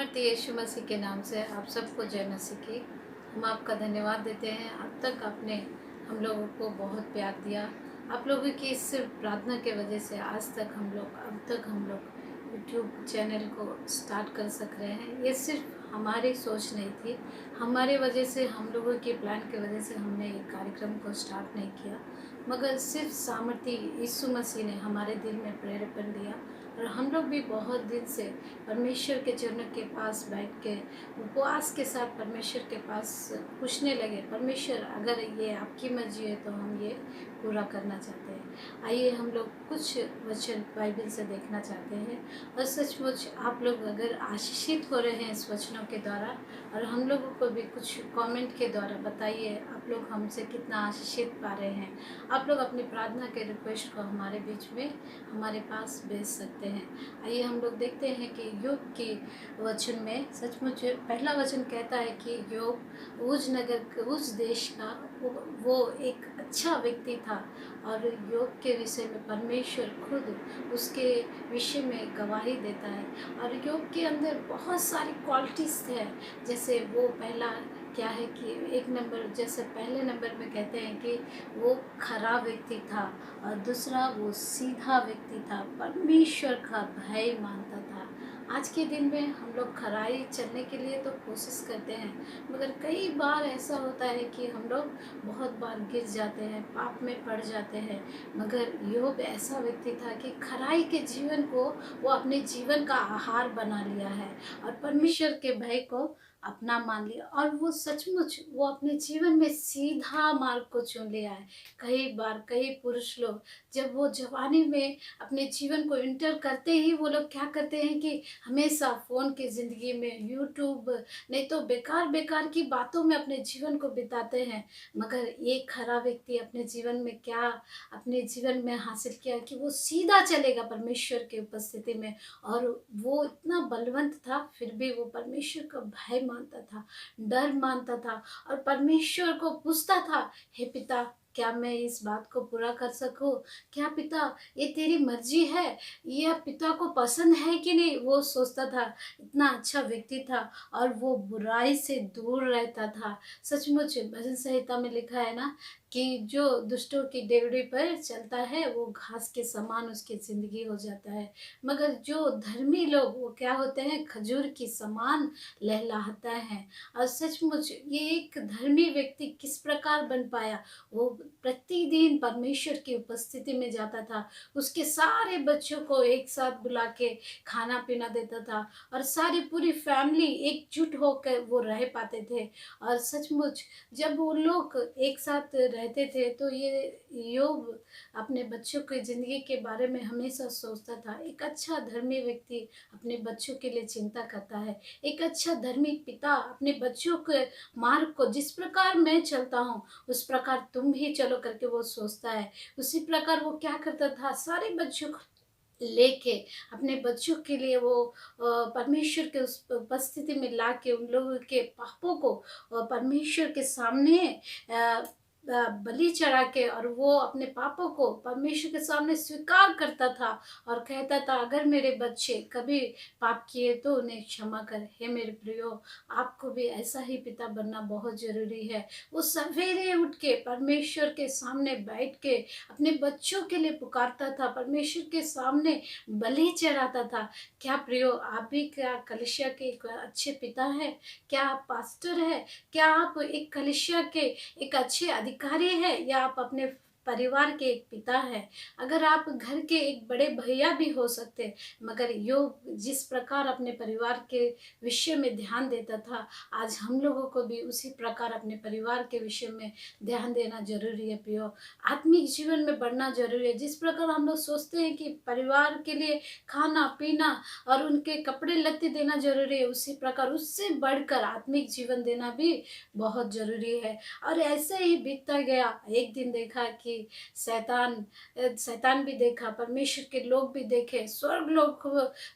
सामर्थ्य यीशु मसीह के नाम से आप सबको जय मसीह की। हम आपका धन्यवाद देते हैं। अब तक आपने हम लोगों को बहुत प्यार दिया। आप लोगों की इस प्रार्थना के वजह से आज तक हम लोग यूट्यूब चैनल को स्टार्ट कर सक रहे हैं। ये सिर्फ हमारी सोच नहीं थी, हमारे वजह से, हम लोगों के प्लान के वजह से हमने ये कार्यक्रम को स्टार्ट नहीं किया, मगर सिर्फ सामर्थ्य यीशु मसीह ने हमारे दिल में प्रेरणा दिया। और हम लोग भी बहुत दिन से परमेश्वर के चरणों के पास बैठ के उपवास के साथ परमेश्वर के पास पूछने लगे, परमेश्वर अगर ये आपकी मर्जी है तो हम ये पूरा करना चाहते हैं। आइए हम लोग कुछ वचन बाइबल से देखना चाहते हैं और सचमुच आप लोग अगर आशीषित हो रहे हैं इस वचनों के द्वारा, और हम लोगों को भी कुछ कमेंट के द्वारा बताइए आप लोग हमसे कितना आशीषित पा रहे हैं। आप लोग अपनी प्रार्थना के रिक्वेस्ट को हमारे बीच में हमारे पास भेज सकते हैं। आइए हम लोग देखते हैं कि योग के वचन में सचमुच पहला वचन कहता है कि योग उस देश का वो एक अच्छा व्यक्ति था, और योग के विषय में परमेश्वर खुद उसके विषय में गवाही देता है। और योग के अंदर बहुत सारी क्वालिटीज़ है, जैसे वो पहला क्या है कि एक नंबर, जैसे पहले नंबर में कहते हैं कि वो खरा व्यक्ति था, और दूसरा वो सीधा व्यक्ति था, परमेश्वर का भय मानता था। आज के दिन में हम लोग खराई चलने के लिए तो कोशिश करते हैं, मगर कई बार ऐसा होता है कि हम लोग बहुत बार गिर जाते हैं, पाप में पड़ जाते हैं। मगर योग ऐसा व्यक्ति था कि खराई के जीवन को वो अपने जीवन का आहार बना लिया है, और परमेश्वर के भय को अपना मान लिया, और वो सचमुच वो अपने जीवन में सीधा मार्ग को चुन लिया है। कई बार कई पुरुष लोग जब वो जवानी में अपने जीवन को इंटर करते ही वो लोग क्या करते हैं कि हमेशा फ़ोन की ज़िंदगी में, यूट्यूब, नहीं तो बेकार बेकार की बातों में अपने जीवन को बिताते हैं। मगर ये खरा व्यक्ति अपने जीवन में क्या अपने जीवन में हासिल किया कि वो सीधा चलेगा परमेश्वर की उपस्थिति में, और वो इतना बलवंत था फिर भी वो परमेश्वर का भय मानता था, डर मानता था, और परमेश्वर को पूछता था, हे पिता क्या मैं इस बात को पूरा कर सकूं? क्या पिता ये तेरी मर्जी है? यह पिता को पसंद है कि नहीं? वो सोचता था। इतना अच्छा व्यक्ति था, और वो बुराई से दूर रहता था। सचमुच भजन संहिता में लिखा है ना कि जो दुष्टों की डेवड़ी पर चलता है वो घास के समान उसकी ज़िंदगी हो जाता है, मगर जो धर्मी लोग वो क्या होते हैं, खजूर की समान लहलहाता है। और सचमुच ये एक धर्मी व्यक्ति किस प्रकार बन पाया, वो प्रतिदिन परमेश्वर की उपस्थिति में जाता था, उसके सारे बच्चों को एक साथ बुला के खाना पीना देता था, और सारी पूरी फैमिली एकजुट होकर वो रह पाते थे। और सचमुच जब वो लोग एक साथ रहते थे तो ये योग अपने बच्चों की ज़िंदगी के बारे में हमेशा सोचता था। एक अच्छा धर्मी व्यक्ति अपने बच्चों के लिए चिंता करता है। एक अच्छा धर्मी पिता अपने बच्चों के मार्ग को, जिस प्रकार मैं चलता हूँ उस प्रकार तुम भी चलो करके वो सोचता है। उसी प्रकार वो क्या करता था, सारे बच्चों को लेके अपने बच्चों के लिए वो परमेश्वर के उस उपस्थिति में ला के उन लोगों के पापों को परमेश्वर के सामने बलि चढ़ा के, और वो अपने पापों को परमेश्वर के सामने स्वीकार करता था, और कहता था अगर मेरे बच्चे कभी पाप किए तो उन्हें क्षमा कर। हे मेरे प्रियो, आपको भी ऐसा ही पिता बनना बहुत ज़रूरी है। वो सवेरे उठ के परमेश्वर के सामने बैठ के अपने बच्चों के लिए पुकारता था, परमेश्वर के सामने बलि चढ़ाता था। क्या प्रियो, आप भी क्या कलीसिया के एक अच्छे पिता हैं? क्या आप पास्टर हैं? क्या आप एक कलीसिया के एक अच्छे अधिकारी हैं, या आप अपने परिवार के एक पिता हैं? अगर आप घर के एक बड़े भैया भी हो सकते हैं, मगर योग जिस प्रकार अपने परिवार के विषय में ध्यान देता था, आज हम लोगों को भी उसी प्रकार अपने परिवार के विषय में ध्यान देना जरूरी है। प्रियो, आत्मिक जीवन में बढ़ना जरूरी है। जिस प्रकार हम लोग सोचते हैं कि परिवार के लिए खाना पीना और उनके कपड़े लत्ते देना जरूरी है, उसी प्रकार उससे बढ़कर आत्मिक जीवन देना भी बहुत जरूरी है। और ऐसे ही बीतता गया। एक दिन देखा कि लगी। शैतान भी देखा, परमेश्वर के लोग भी देखे, स्वर्ग लोक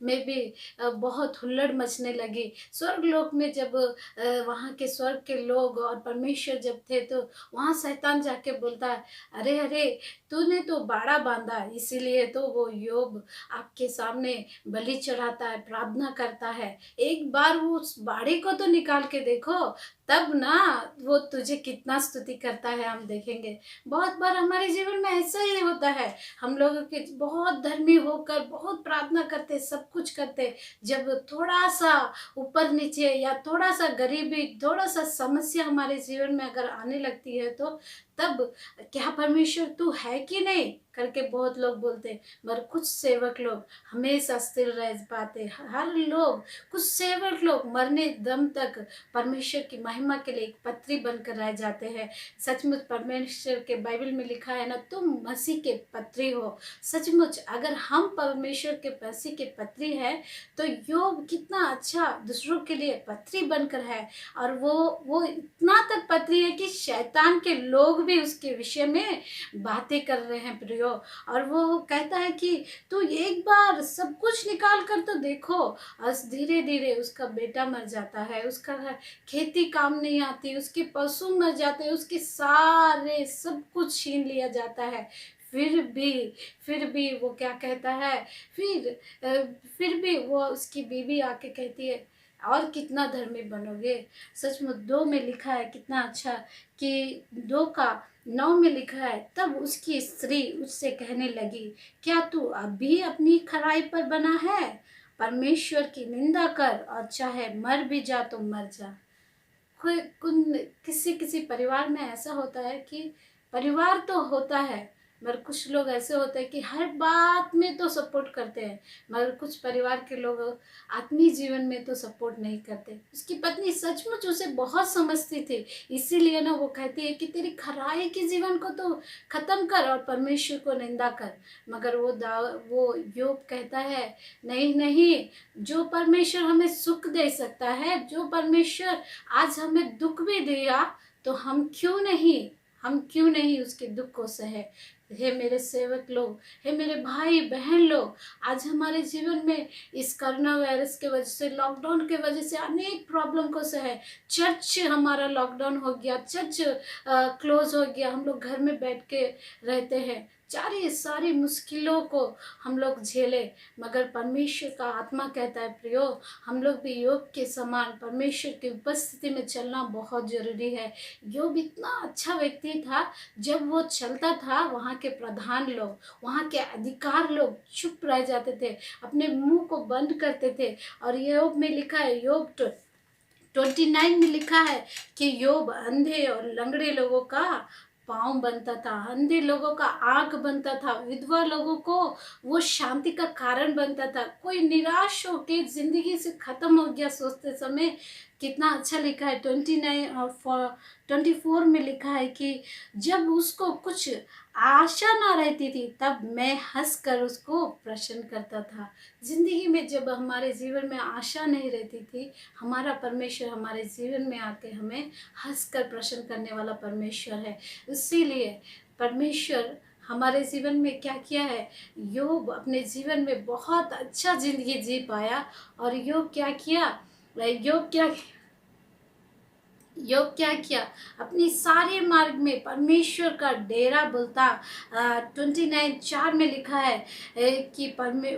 में भी बहुत हुल्लड़ मचने लगी। स्वर्ग लोक में जब वहाँ के स्वर्ग के लोग और परमेश्वर जब थे, तो वहाँ शैतान जाके बोलता है, अरे अरे, तूने तो बाड़ा बांधा, इसीलिए तो वो योग आपके सामने बलि चढ़ाता है, प्रार्थना करता है। एक बार वो उस बाड़े को तो निकाल के देखो, तब ना वो तुझे कितना स्तुति करता है, हम देखेंगे। बहुत बार हमारे जीवन में ऐसा ही होता है, हम लोग के बहुत धर्मी होकर बहुत प्रार्थना करते, सब कुछ करते, जब थोड़ा सा ऊपर नीचे या थोड़ा सा गरीबी, थोड़ा सा समस्या हमारे जीवन में अगर आने लगती है, तो तब क्या परमेश्वर तू है कि नहीं करके बहुत लोग बोलते हैं। मगर कुछ सेवक लोग हमेशा स्थिर रह पाते, हर लोग, कुछ सेवक लोग मरने दम तक परमेश्वर की महिमा के लिए एक पत्री बनकर रह जाते हैं। सचमुच परमेश्वर के बाइबल में लिखा है ना, तुम मसीह के पत्री हो। सचमुच अगर हम परमेश्वर के मसीह के पत्री है, तो योग कितना अच्छा दूसरों के लिए पत्री बनकर है। और वो इतना तक पत्री है कि शैतान के लोग भी उसके विषय में बातें कर रहे हैं प्रियो। और वो कहता है कि तू एक बार सब कुछ निकाल कर तो देखो। और धीरे धीरे उसका बेटा मर जाता है, उसका खेती काम नहीं आती, उसके पशु मर जाते हैं, उसके सारे सब कुछ छीन लिया जाता है। फिर भी वो क्या कहता है, फिर भी वो उसकी बीवी आके कहती है, और कितना धर्मी बनोगे। सचमुच 2 में लिखा है कितना अच्छा, कि 2:9 में लिखा है, तब उसकी स्त्री उससे कहने लगी, क्या तू अभी अपनी खराई पर बना है? परमेश्वर की निंदा कर और चाहे मर भी जा तो मर जा। किसी किसी परिवार में ऐसा होता है कि परिवार तो होता है, मगर कुछ लोग ऐसे होते हैं कि हर बात में तो सपोर्ट करते हैं, मगर कुछ परिवार के लोग आत्मीय जीवन में तो सपोर्ट नहीं करते। उसकी पत्नी सचमुच उसे बहुत समझती थी, इसीलिए ना वो कहती है कि तेरी खराई के जीवन को तो खत्म कर और परमेश्वर को निंदा कर। मगर वो योग कहता है, नहीं नहीं, जो परमेश्वर हमें सुख दे सकता है, जो परमेश्वर आज हमें दुख भी दिया, तो हम क्यों नहीं उसके दुख को सहे। हे मेरे सेवक लोग, हे मेरे भाई बहन लोग, आज हमारे जीवन में इस कोरोना वायरस के वजह से, लॉकडाउन के वजह से अनेक प्रॉब्लम को सहे। चर्च हमारा लॉकडाउन हो गया, चर्च क्लोज हो गया, हम लोग घर में बैठ के रहते हैं, सारी मुश्किलों को हम लोग झेले। मगर परमेश्वर का आत्मा कहता है प्रियो, हम लोग भी योग के समान परमेश्वर की उपस्थिति में चलना बहुत जरूरी है। योग इतना अच्छा व्यक्ति था, जब वो चलता था वहाँ के प्रधान लोग, वहाँ के अधिकार लोग चुप रह जाते थे, अपने मुंह को बंद करते थे। और योग में लिखा है, योग 29 में लिखा है कि योग अंधे और लंगड़े लोगों का पाँव बनता था, अंधे लोगों का आँख बनता था, विधवा लोगों को वो शांति का कारण बनता था। कोई निराश हो के जिंदगी से खत्म हो गया सोचते समय, कितना अच्छा लिखा है 29 और 24 में लिखा है कि जब उसको कुछ आशा ना रहती थी, तब मैं हंसकर उसको प्रसन्न करता था। जिंदगी में जब हमारे जीवन में आशा नहीं रहती थी, हमारा परमेश्वर हमारे जीवन में आके हमें हंसकर प्रसन्न करने वाला परमेश्वर है। इसीलिए परमेश्वर हमारे जीवन में क्या किया है, योग अपने जीवन में बहुत अच्छा जिंदगी जी पाया। और योग क्या किया, अपनी सारे मार्ग में परमेश्वर का डेरा बोलता। 29:4 में लिखा है कि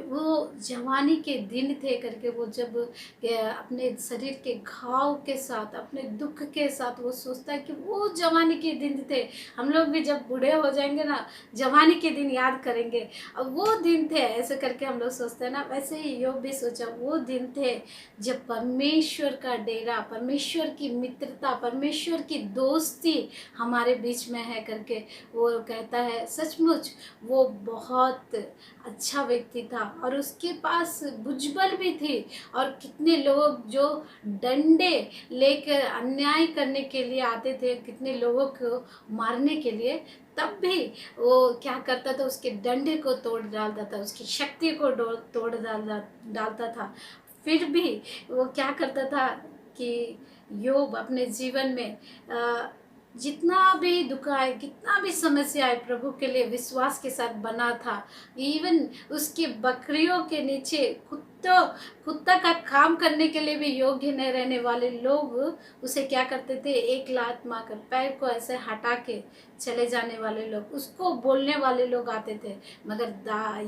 वो जवानी के दिन थे करके, वो जब अपने शरीर के घाव के साथ, अपने दुख के साथ वो सोचता है कि वो जवानी के दिन थे। हम लोग भी जब बूढ़े हो जाएंगे ना, जवानी के दिन याद करेंगे, अब वो दिन थे ऐसे करके हम लोग सोचते हैं ना। वैसे ही योग भी सोचा, वो दिन थे जब परमेश्वर का डेरा, परमेश्वर की मित्रता, परमेश्वर की दोस्ती हमारे बीच में है करके वो कहता है। सचमुच वो बहुत अच्छा व्यक्ति था, और उसके पास भुजबल भी थी। और कितने लोग जो डंडे लेकर अन्याय करने के लिए आते थे, कितने लोगों को मारने के लिए, तब भी वो क्या करता था, उसके डंडे को तोड़ डालता था, उसकी शक्ति को तोड़ डालता था। फिर भी वो क्या करता था कि योग अपने जीवन में जितना भी दुख आए, कितना भी समस्या आए, प्रभु के लिए विश्वास के साथ बना था। इवन उसकी बकरियों के नीचे कुत्ता का काम करने के लिए भी योग्य नहीं रहने वाले लोग उसे क्या करते थे, एक लात मारकर पैर को ऐसे हटा के चले जाने वाले लोग, उसको बोलने वाले लोग आते थे। मगर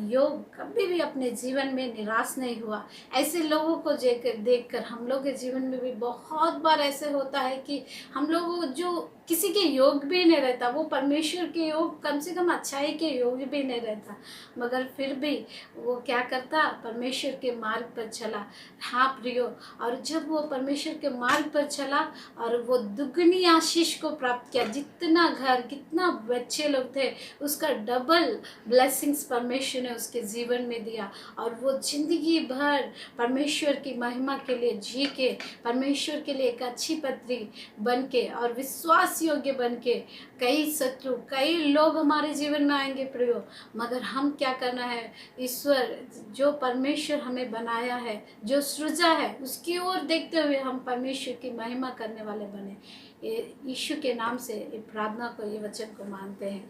योग कभी भी अपने जीवन में निराश नहीं हुआ। ऐसे लोगों को देखकर हम लोग के जीवन में भी बहुत बार ऐसे होता है कि हम लोग जो किसी के योग भी नहीं रहता, वो परमेश्वर के योग, कम से कम अच्छाई के योग भी नहीं रहता, मगर फिर भी वो क्या करता, परमेश्वर के मार्ग पर चला। हाँ प्रियो, और जब वो परमेश्वर के मार्ग पर चला और वो दुगनी आशीष को प्राप्त किया, जितना घर, कितना बच्चे लोग थे, उसका डबल ब्लेसिंग्स परमेश्वर ने उसके जीवन में दिया। और वो जिंदगी भर परमेश्वर की महिमा के लिए जी के, परमेश्वर के लिए एक अच्छी पत्री बन के और विश्वास योग्य बन के, कई शत्रु, कई लोग हमारे जीवन में आएंगे प्रियो, मगर हम क्या करना है, ईश्वर जो परमेश्वर हमें बनाया है, जो सृजा है, उसकी ओर देखते हुए हम परमेश्वर की महिमा करने वाले बने। ये यीशु के नाम से ये प्रार्थना को, ये वचन को मानते हैं।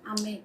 आमीन।